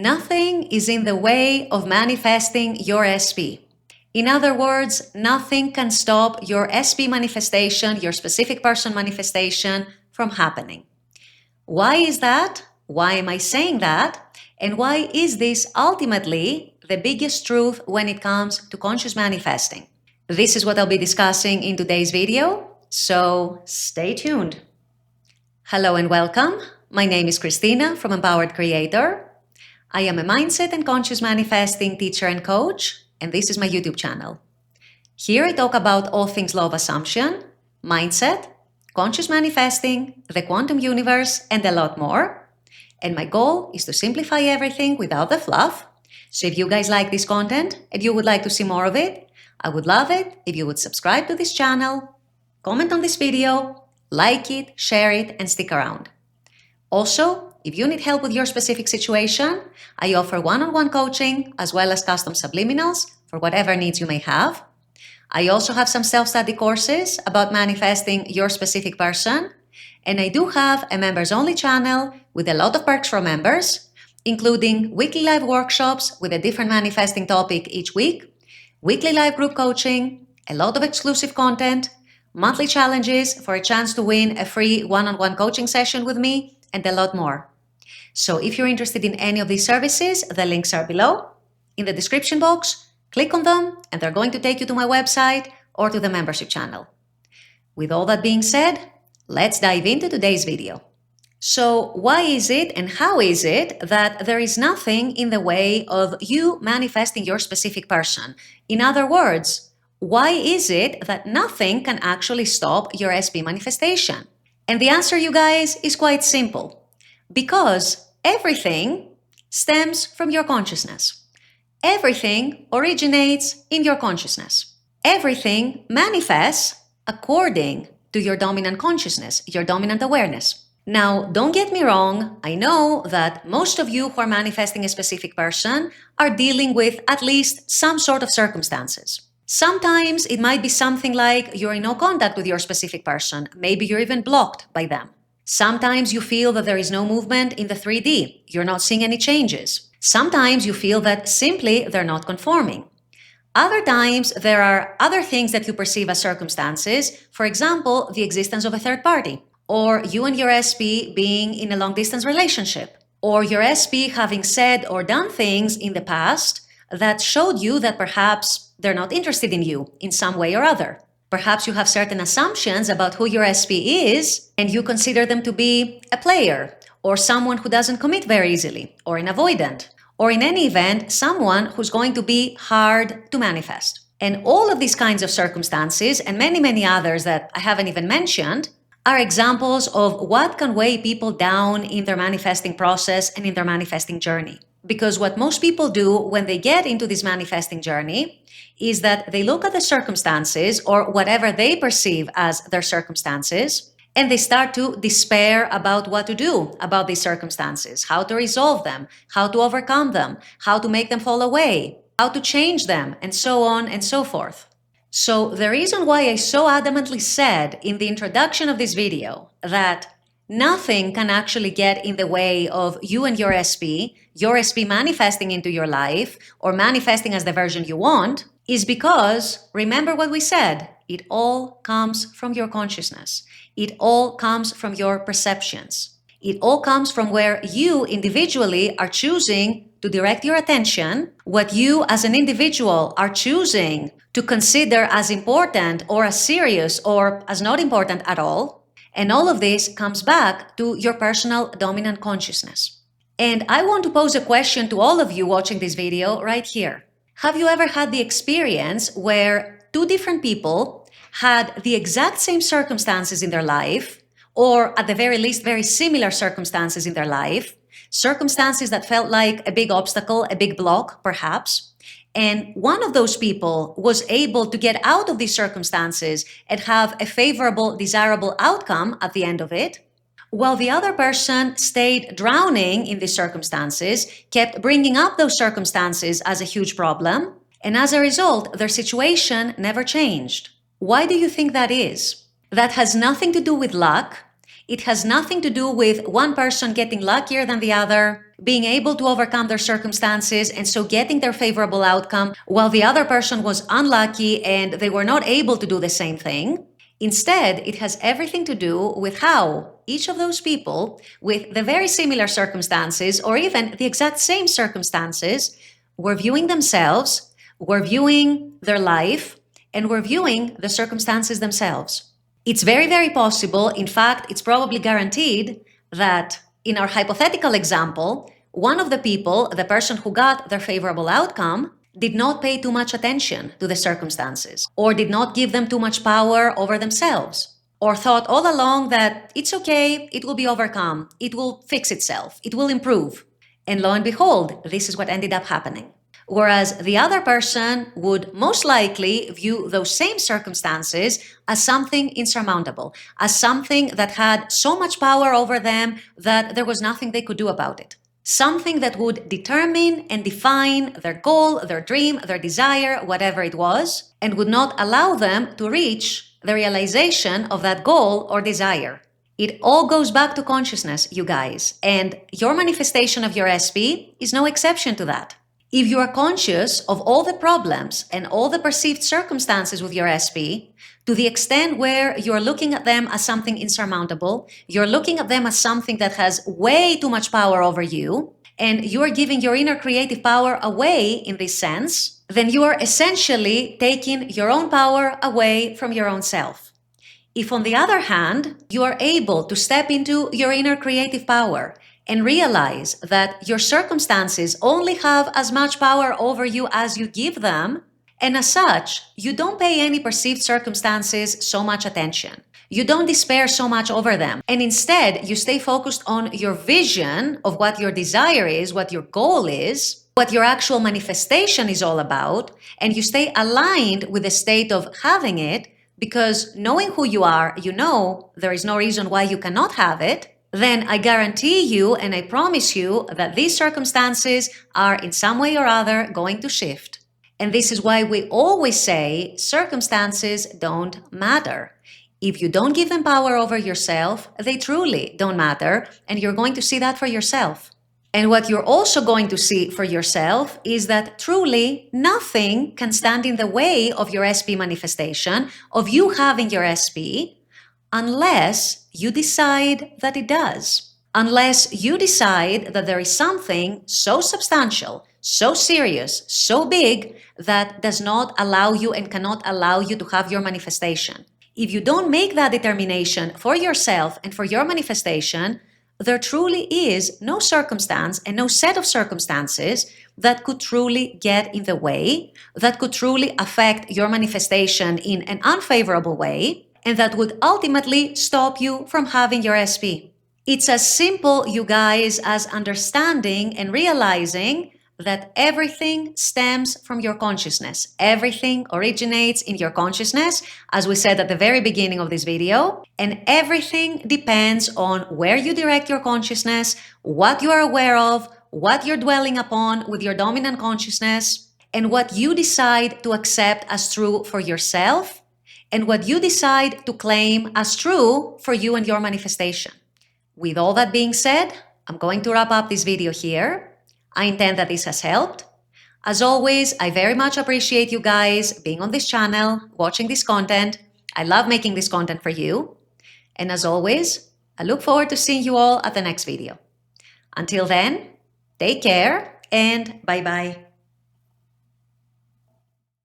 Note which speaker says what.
Speaker 1: nothing is in the way of manifesting your SP. In other words, nothing can stop your SP manifestation, your specific person manifestation, from happening. Why is that? Why am I saying that? And why is this ultimately the biggest truth when it comes to conscious manifesting? This is what I'll be discussing in today's video, so stay tuned. Hello and welcome. My name is Christina from Empowered Creator. I am a mindset and conscious manifesting teacher and coach, and this is my YouTube channel. Here I talk about all things law of assumption, mindset, conscious manifesting, the quantum universe, and a lot more. And my goal is to simplify everything without the fluff. So if you guys like this content and you would like to see more of it, I would love it if you would subscribe to this channel, comment on this video, like it, share it, and stick around. Also, if you need help with your specific situation, I offer one-on-one coaching as well as custom subliminals for whatever needs you may have. I also have some self-study courses about manifesting your specific person, and I do have a members-only channel with a lot of perks for members, including weekly live workshops with a different manifesting topic each week, weekly live group coaching, a lot of exclusive content, monthly challenges for a chance to win a free one-on-one coaching session with me, and a lot more. So if you're interested in any of these services, the links are below in the description box. Click on them and they're going to take you to my website or to the membership channel. With all that being said, let's dive into today's video. So why is it and how is it that there is nothing in the way of you manifesting your specific person? In other words, why is it that nothing can actually stop your SP manifestation? And the answer, you guys, is quite simple. Because everything stems from your consciousness. Everything originates in your consciousness. Everything manifests according to your dominant consciousness, your dominant awareness. Now, don't get me wrong. I know that most of you who are manifesting a specific person are dealing with at least some sort of circumstances. Sometimes it might be something like you're in no contact with your specific person. Maybe you're even blocked by them. Sometimes you feel that there is no movement in the 3D. You're not seeing any changes. Sometimes you feel that simply they're not conforming. Other times there are other things that you perceive as circumstances. For example, the existence of a third party, or you and your SP being in a long-distance relationship, or your SP having said or done things in the past that showed you that perhaps they're not interested in you in some way or other. Perhaps you have certain assumptions about who your SP is, and you consider them to be a player, or someone who doesn't commit very easily, or an avoidant, or in any event, someone who's going to be hard to manifest. And all of these kinds of circumstances, and many, many others that I haven't even mentioned, are examples of what can weigh people down in their manifesting process and in their manifesting journey. Because what most people do when they get into this manifesting journey is that they look at the circumstances or whatever they perceive as their circumstances, and they start to despair about what to do about these circumstances, how to resolve them, how to overcome them, how to make them fall away, how to change them, and so on and so forth. So the reason why I so adamantly said in the introduction of this video that nothing can actually get in the way of you and your SP manifesting into your life or manifesting as the version you want, is because, remember what we said, it all comes from your consciousness. It all comes from your perceptions. It all comes from where you individually are choosing to direct your attention, what you as an individual are choosing to consider as important or as serious or as not important at all. And all of this comes back to your personal dominant consciousness. And I want to pose a question to all of you watching this video right here. Have you ever had the experience where two different people had the exact same circumstances in their life, or at the very least, very similar circumstances in their life, circumstances that felt like a big obstacle, a big block, perhaps, and one of those people was able to get out of these circumstances and have a favorable, desirable outcome at the end of it, while the other person stayed drowning in these circumstances, kept bringing up those circumstances as a huge problem, and as a result, their situation never changed. Why do you think that is? That has nothing to do with luck. It has nothing to do with one person getting luckier than the other, being able to overcome their circumstances and so getting their favorable outcome, while the other person was unlucky and they were not able to do the same thing. Instead, it has everything to do with how each of those people with the very similar circumstances or even the exact same circumstances were viewing themselves, were viewing their life, and were viewing the circumstances themselves. It's very, very possible, in fact, it's probably guaranteed that in our hypothetical example, one of the people, the person who got their favorable outcome, did not pay too much attention to the circumstances, or did not give them too much power over themselves, or thought all along that it's okay, it will be overcome, it will fix itself, it will improve. And lo and behold, this is what ended up happening. Whereas the other person would most likely view those same circumstances as something insurmountable, as something that had so much power over them that there was nothing they could do about it. Something that would determine and define their goal, their dream, their desire, whatever it was, and would not allow them to reach the realization of that goal or desire. It all goes back to consciousness, you guys, and your manifestation of your SP is no exception to that. If you are conscious of all the problems and all the perceived circumstances with your SP, to the extent where you're looking at them as something insurmountable, you're looking at them as something that has way too much power over you, and you're giving your inner creative power away in this sense, then you are essentially taking your own power away from your own self. If, on the other hand, you are able to step into your inner creative power and realize that your circumstances only have as much power over you as you give them, and as such, you don't pay any perceived circumstances so much attention. You don't despair so much over them, and instead you stay focused on your vision of what your desire is, what your goal is, what your actual manifestation is all about, and you stay aligned with the state of having it, because knowing who you are, you know there is no reason why you cannot have it. Then I guarantee you and I promise you that these circumstances are in some way or other going to shift. And this is why we always say circumstances don't matter. If you don't give them power over yourself, they truly don't matter, and you're going to see that for yourself. And what you're also going to see for yourself is that truly nothing can stand in the way of your SP manifestation, of you having your SP, unless you decide that it does. Unless you decide that there is something so substantial, so serious, so big that does not allow you and cannot allow you to have your manifestation. If you don't make that determination for yourself and for your manifestation, there truly is no circumstance and no set of circumstances that could truly get in the way, that could truly affect your manifestation in an unfavorable way, and that would ultimately stop you from having your SP. It's as simple, you guys, as understanding and realizing that everything stems from your consciousness. Everything originates in your consciousness, as we said at the very beginning of this video, and everything depends on where you direct your consciousness, what you are aware of, what you're dwelling upon with your dominant consciousness, and what you decide to accept as true for yourself, and what you decide to claim as true for you and your manifestation. With all that being said, I'm going to wrap up this video here. I intend that this has helped. As always, I very much appreciate you guys being on this channel, watching this content. I love making this content for you. And as always, I look forward to seeing you all at the next video. Until then, take care and bye-bye.